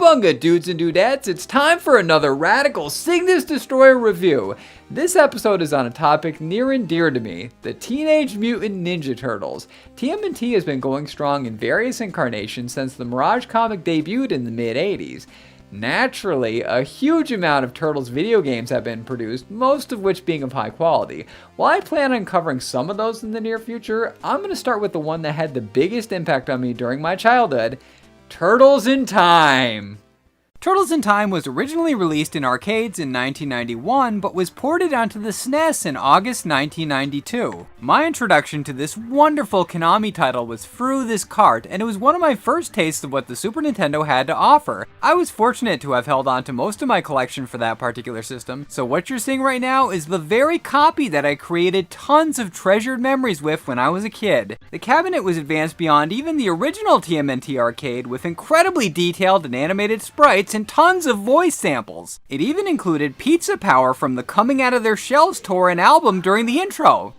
Cowabunga, dudes and dudettes, it's time for another radical Cygnus Destroyer review. This episode is on a topic near and dear to me, the Teenage Mutant Ninja Turtles. TMNT has been going strong in various incarnations since the Mirage comic debuted in the mid-80s. Naturally, a huge amount of Turtles video games have been produced, most of which being of high quality. While I plan on covering some of those in the near future, I'm going to start with the one that had the biggest impact on me during my childhood, Turtles in Time! Turtles in Time was originally released in arcades in 1991, but was ported onto the SNES in August 1992. My introduction to this wonderful Konami title was through this cart, and it was one of my first tastes of what the Super Nintendo had to offer. I was fortunate to have held on to most of my collection for that particular system, so what you're seeing right now is the very copy that I created tons of treasured memories with when I was a kid. The cabinet was advanced beyond even the original TMNT arcade, with incredibly detailed and animated sprites and tons of voice samples. It even included Pizza Power from the Coming Out of Their Shells tour and album during the intro.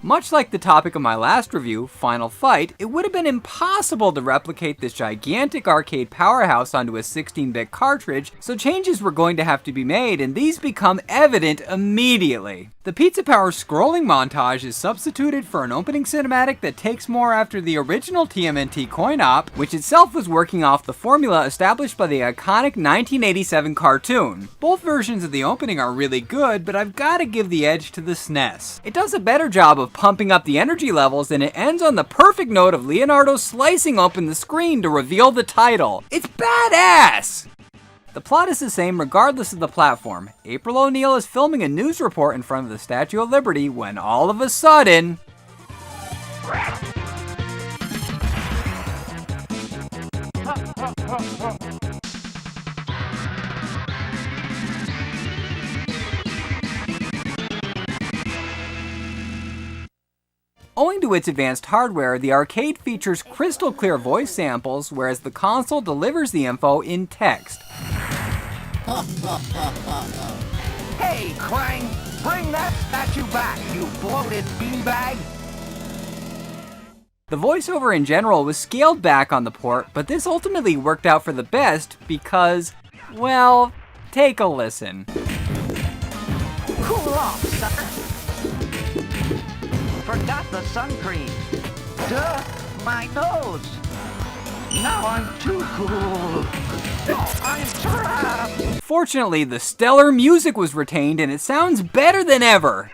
Much like the topic of my last review, Final Fight, it would have been impossible to replicate this gigantic arcade powerhouse onto a 16-bit cartridge, so changes were going to have to be made, and these become evident immediately. The Pizza Power scrolling montage is substituted for an opening cinematic that takes more after the original TMNT coin-op, which itself was working off the formula established by the iconic 1987 cartoon. Both versions of the opening are really good, but I've got to give the edge to the SNES. It does a better job of pumping up the energy levels, and it ends on the perfect note of Leonardo slicing open the screen to reveal the title. It's badass! The plot is the same regardless of the platform. April O'Neil is filming a news report in front of the Statue of Liberty when all of a sudden... Owing to its advanced hardware, the arcade features crystal clear voice samples, whereas the console delivers the info in text. Hey, Krang! Bring that statue back, you bloated beanbag! The voiceover in general was scaled back on the port, but this ultimately worked out for the best because, well, take a listen. Cool off, sucker! Forgot the sun cream. Duh, my nose. Now I'm too cool. Oh, I'm trapped. Fortunately, the stellar music was retained and it sounds better than ever.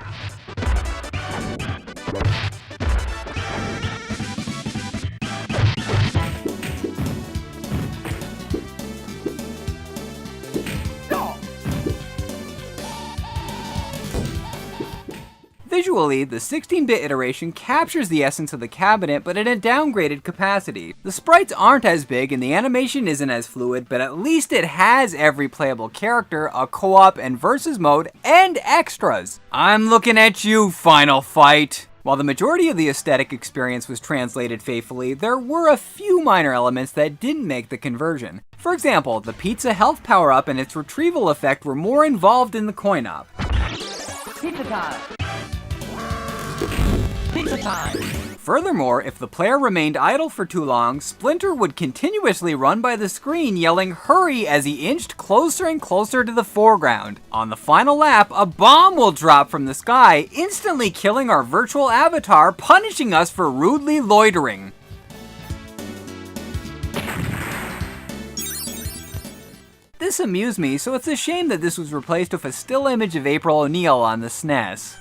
Visually, the 16-bit iteration captures the essence of the cabinet, but in a downgraded capacity. The sprites aren't as big and the animation isn't as fluid, but at least it has every playable character, a co-op and versus mode, and extras. I'm looking at you, Final Fight! While the majority of the aesthetic experience was translated faithfully, there were a few minor elements that didn't make the conversion. For example, the pizza health power-up and its retrieval effect were more involved in the coin-op. Pizza time! Pizza time! Furthermore, if the player remained idle for too long, Splinter would continuously run by the screen yelling "hurry" as he inched closer and closer to the foreground. On the final lap, a bomb will drop from the sky, instantly killing our virtual avatar, punishing us for rudely loitering. This amused me, so it's a shame that this was replaced with a still image of April O'Neil on the SNES.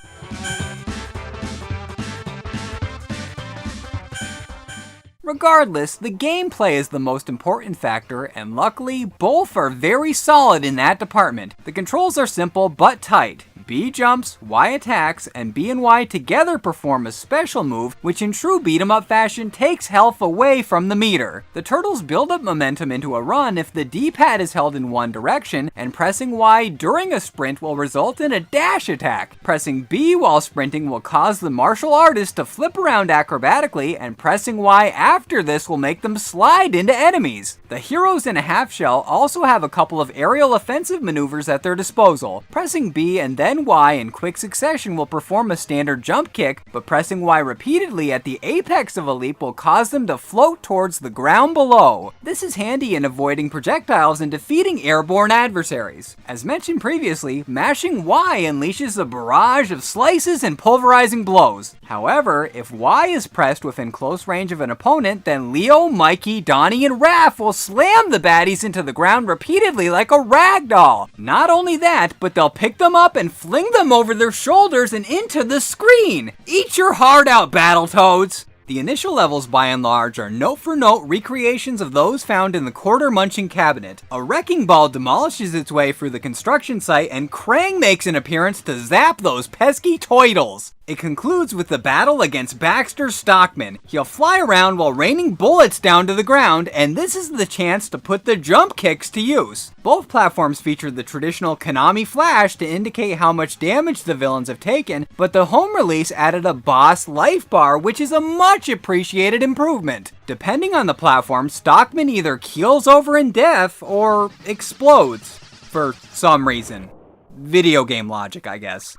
Regardless, the gameplay is the most important factor, and luckily, both are very solid in that department. The controls are simple but tight. B jumps, Y attacks, and B and Y together perform a special move which in true beat-em-up fashion takes health away from the meter. The turtles build up momentum into a run if the D-pad is held in one direction, and pressing Y during a sprint will result in a dash attack. Pressing B while sprinting will cause the martial artist to flip around acrobatically, and pressing Y after this will make them slide into enemies. The heroes in a half shell also have a couple of aerial offensive maneuvers at their disposal. Pressing B and then Y in quick succession will perform a standard jump kick, but pressing Y repeatedly at the apex of a leap will cause them to float towards the ground below. This is handy in avoiding projectiles and defeating airborne adversaries. As mentioned previously, mashing Y unleashes a barrage of slices and pulverizing blows. However, if Y is pressed within close range of an opponent, then Leo, Mikey, Donnie, and Raph will slam the baddies into the ground repeatedly like a rag doll. Not only that, but they'll pick them up and fling them over their shoulders and into the screen. Eat your heart out, Battletoads! The initial levels by and large are note-for-note recreations of those found in the quarter-munching cabinet. A wrecking ball demolishes its way through the construction site, and Krang makes an appearance to zap those pesky toidles. It concludes with the battle against Baxter Stockman. He'll fly around while raining bullets down to the ground, and this is the chance to put the jump kicks to use. Both platforms feature the traditional Konami flash to indicate how much damage the villains have taken, but the home release added a boss life bar, which is a much appreciated improvement. Depending on the platform, Stockman either keels over in death or explodes. For some reason. Video game logic, I guess.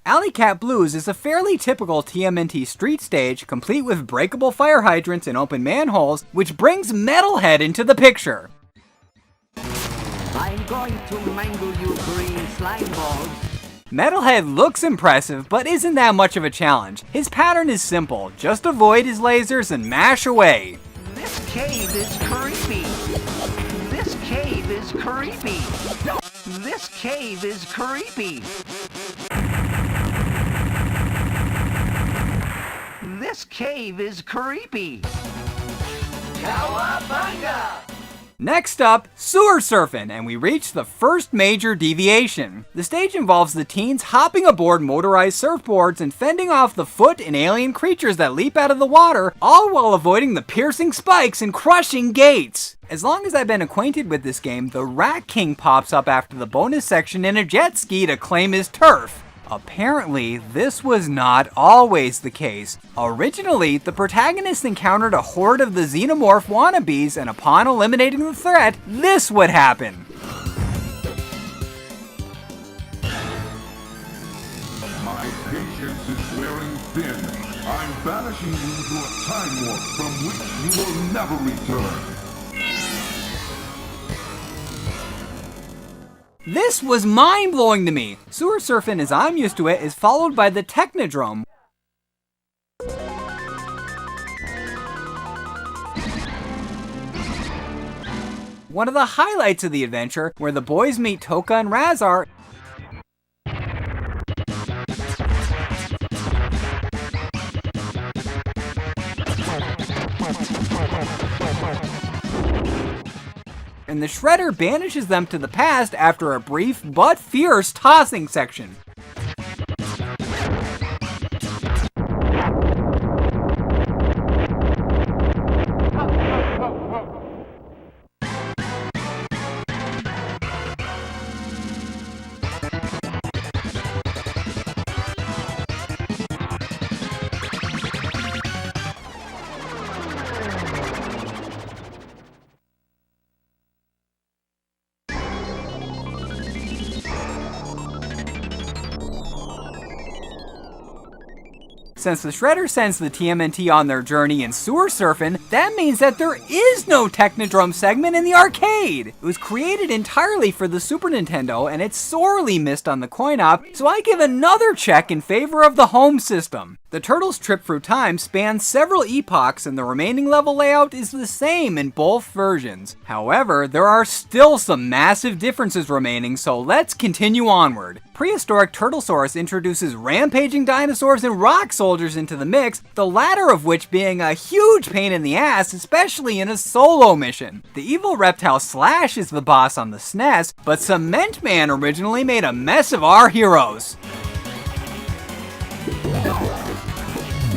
Alley Cat Blues is a fairly typical TMNT street stage, complete with breakable fire hydrants and open manholes, which brings Metalhead into the picture. I'm going to mangle you green slime balls. Metalhead looks impressive, but isn't that much of a challenge. His pattern is simple, just avoid his lasers and mash away. This cave is creepy. This cave is creepy. This cave is creepy. This cave is creepy. Cowabunga! Next up, sewer surfing, and we reach the first major deviation. The stage involves the teens hopping aboard motorized surfboards and fending off the foot and alien creatures that leap out of the water, all while avoiding the piercing spikes and crushing gates. As long as I've been acquainted with this game, the Rat King pops up after the bonus section in a jet ski to claim his turf. Apparently, this was not always the case. Originally, the protagonist encountered a horde of the xenomorph wannabes, and upon eliminating the threat, this would happen. My patience is wearing thin. I'm banishing you to a time warp from which you will never return. This was mind-blowing to me. Sewer surfing, as I'm used to it, is followed by the Technodrome. One of the highlights of the adventure, where the boys meet Toka and Razar, and the Shredder banishes them to the past after a brief but fierce tossing section. Since the Shredder sends the TMNT on their journey in sewer surfing, that means that there is no Technodrome segment in the arcade! It was created entirely for the Super Nintendo, and it's sorely missed on the coin-op, so I give another check in favor of the home system. The turtle's trip through time spans several epochs and the remaining level layout is the same in both versions. However, there are still some massive differences remaining, so let's continue onward. Prehistoric Turtlesaurus introduces rampaging dinosaurs and rock soldiers into the mix, the latter of which being a huge pain in the ass, especially in a solo mission. The evil reptile Slash is the boss on the SNES, but Cement Man originally made a mess of our heroes.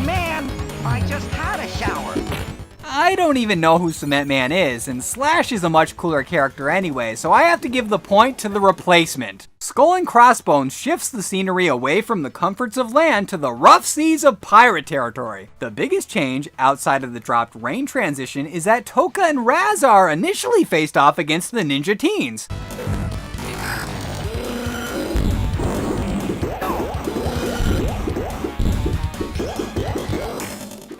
Man, I just had a shower. I don't even know who Cement Man is, and Slash is a much cooler character anyway, so I have to give the point to the replacement. Skull and Crossbones shifts the scenery away from the comforts of land to the rough seas of pirate territory. The biggest change, outside of the dropped rain transition, is that Toka and Razar initially faced off against the Ninja Teens.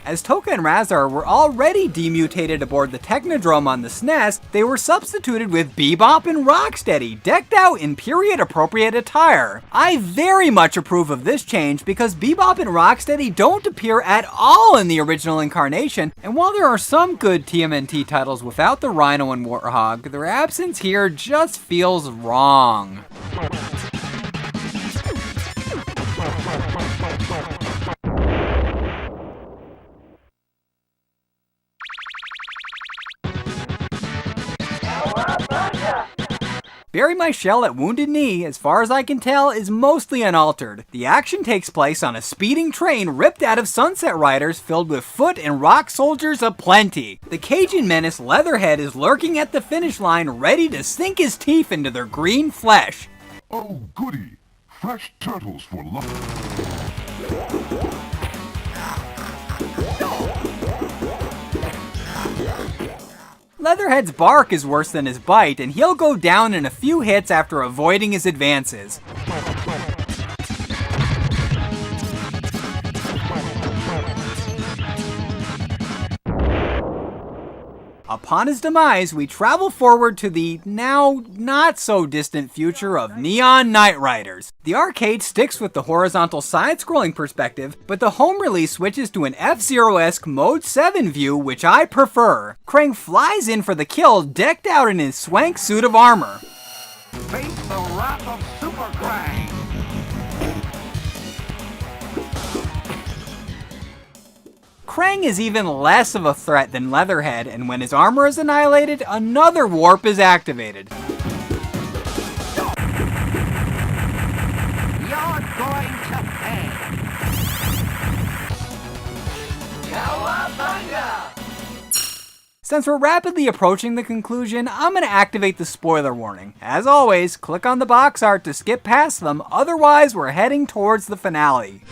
As Toka and Razar were already demutated aboard the Technodrome on the SNES, they were substituted with Bebop and Rocksteady, decked out in period-appropriate attire. I very much approve of this change because Bebop and Rocksteady don't appear at all in the original incarnation, and while there are some good TMNT titles without the Rhino and Warthog, their absence here just feels wrong. Bury My Shell at Wounded Knee, as far as I can tell, is mostly unaltered. The action takes place on a speeding train ripped out of Sunset Riders filled with foot and rock soldiers aplenty. The Cajun menace Leatherhead is lurking at the finish line ready to sink his teeth into their green flesh. Oh, goody. Fresh turtles for lunch. Leatherhead's bark is worse than his bite, and he'll go down in a few hits after avoiding his advances. Upon his demise, we travel forward to the now not-so-distant future of Neon Knight Riders. The arcade sticks with the horizontal side-scrolling perspective, but the home release switches to an F-Zero-esque Mode 7 view, which I prefer. Krang flies in for the kill, decked out in his swank suit of armor. Face the wrath of Super Krang. Krang is even less of a threat than Leatherhead, and when his armor is annihilated, another warp is activated. You're going to pay. Cowabunga! Since we're rapidly approaching the conclusion, I'm going to activate the spoiler warning. As always, click on the box art to skip past them, otherwise we're heading towards the finale.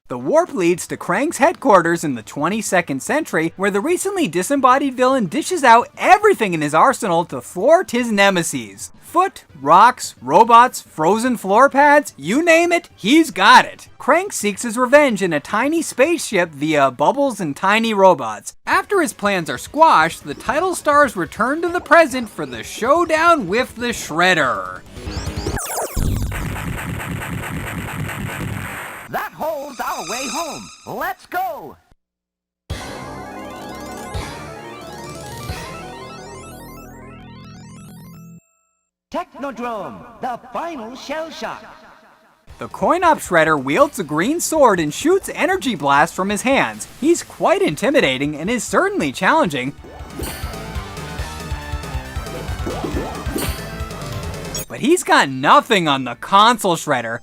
The warp leads to Krang's headquarters in the 22nd century, where the recently disembodied villain dishes out everything in his arsenal to thwart his nemesis. Foot, rocks, robots, frozen floor pads, you name it, he's got it. Krang seeks his revenge in a tiny spaceship via bubbles and tiny robots. After his plans are squashed, the title stars return to the present for the showdown with the Shredder. That holds our way home. Let's go! Technodrome, the final shell shock. The coin-op Shredder wields a green sword and shoots energy blasts from his hands. He's quite intimidating and is certainly challenging. But he's got nothing on the console Shredder.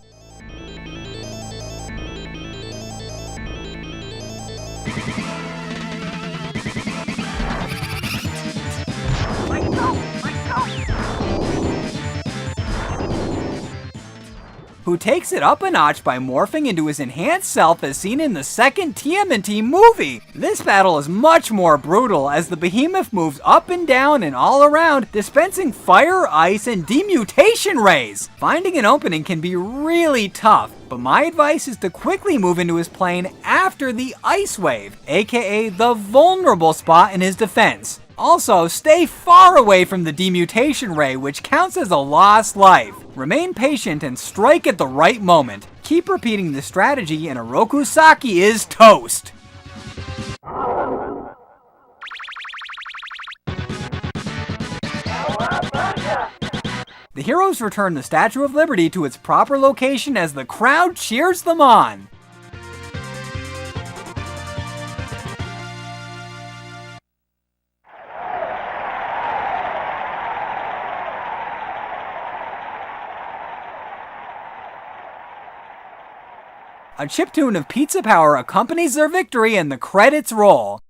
Who takes it up a notch by morphing into his enhanced self as seen in the second TMNT movie. This battle is much more brutal as the behemoth moves up and down and all around, dispensing fire, ice, and demutation rays. Finding an opening can be really tough, but my advice is to quickly move into his plane after the ice wave, aka the vulnerable spot in his defense. Also, stay far away from the demutation ray, which counts as a lost life. Remain patient and strike at the right moment. keep repeating the strategy and Oroku Saki is toast. The heroes return the Statue of Liberty to its proper location as the crowd cheers them on. A chiptune of Pizza Power accompanies their victory and the credits roll.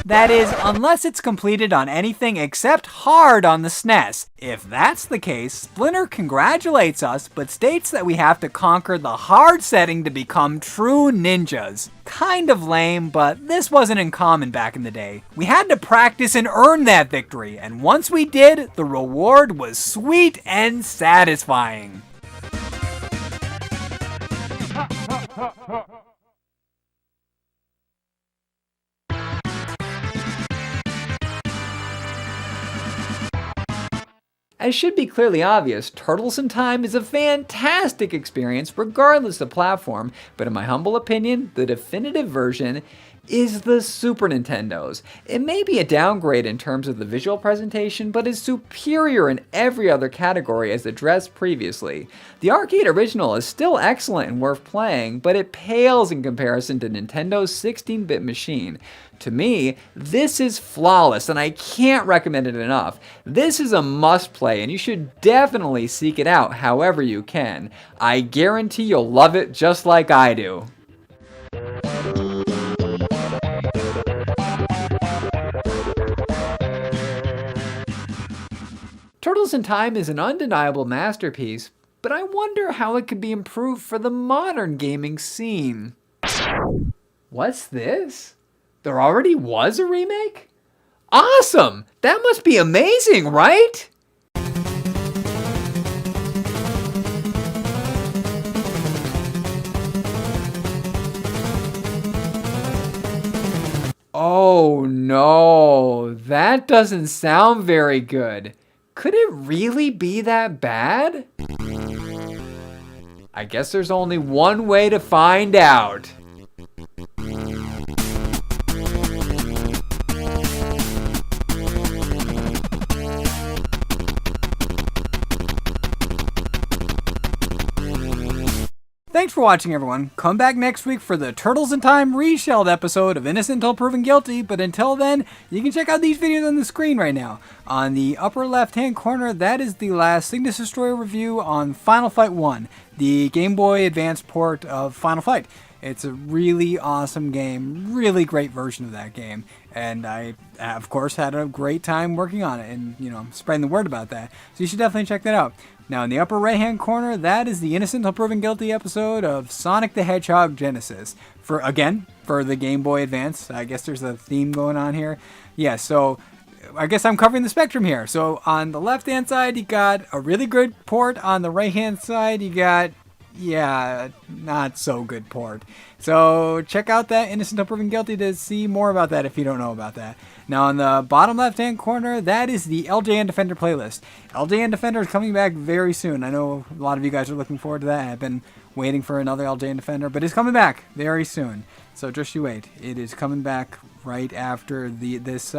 That is, unless it's completed on anything except hard on the SNES. If that's the case, Splinter congratulates us, but states that we have to conquer the hard setting to become true ninjas. Kind of lame, but this wasn't uncommon back in the day. We had to practice and earn that victory, and once we did, the reward was sweet and satisfying. As should be clearly obvious, Turtles in Time is a fantastic experience regardless of platform, but in my humble opinion, the definitive version is the Super Nintendo's. It may be a downgrade in terms of the visual presentation, but is superior in every other category as addressed previously. The arcade original is still excellent and worth playing, but it pales in comparison to Nintendo's 16-bit machine. To me, this is flawless, and I can't recommend it enough. This is a must-play, and you should definitely seek it out however you can. I guarantee you'll love it just like I do. Turtles in Time is an undeniable masterpiece, but I wonder how it could be improved for the modern gaming scene. What's this? There already was a remake? Awesome! That must be amazing, right? Oh no, that doesn't sound very good. Could it really be that bad? I guess there's only one way to find out. Thanks for watching, everyone. Come back next week for the Turtles in Time reshelled episode of Innocent Until Proven Guilty, but until then, you can check out these videos on the screen right now. On the upper left-hand corner, that is the last Cygnus Destroyer review on Final Fight 1, the Game Boy Advance port of Final Fight. It's a really awesome game, really great version of that game, and I, of course, had a great time working on it and, spreading the word about that, so you should definitely check that out. Now, in the upper right-hand corner, that is the Innocent Until Proven Guilty episode of Sonic the Hedgehog Genesis. For the Game Boy Advance. I guess there's a theme going on here. Yeah, so I guess I'm covering the spectrum here. So on the left-hand side, you got a really good port. On the right-hand side, you got, not so good port. So check out that Innocent Until Proven Guilty to see more about that if you don't know about that. Now on the bottom left-hand corner, that is the LJN Defender playlist. LJN Defender is coming back very soon. I know a lot of you guys are looking forward to that. I've been waiting for another LJN Defender, but it's coming back very soon. So just you wait. It is coming back right after this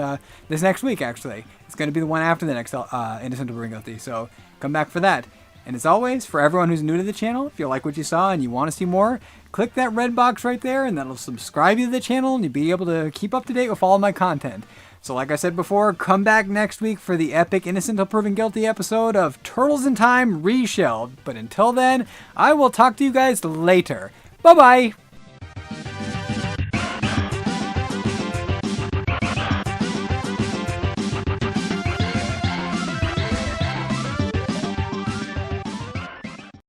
next week, actually. It's going to be the one after the next Innocent Until Proven Guilty. So come back for that. And as always, for everyone who's new to the channel, if you like what you saw and you want to see more, click that red box right there and that'll subscribe you to the channel and you'll be able to keep up to date with all of my content. So like I said before, come back next week for the epic Innocent Until Proven Guilty episode of Turtles in Time Reshelled. But until then, I will talk to you guys later. Bye-bye!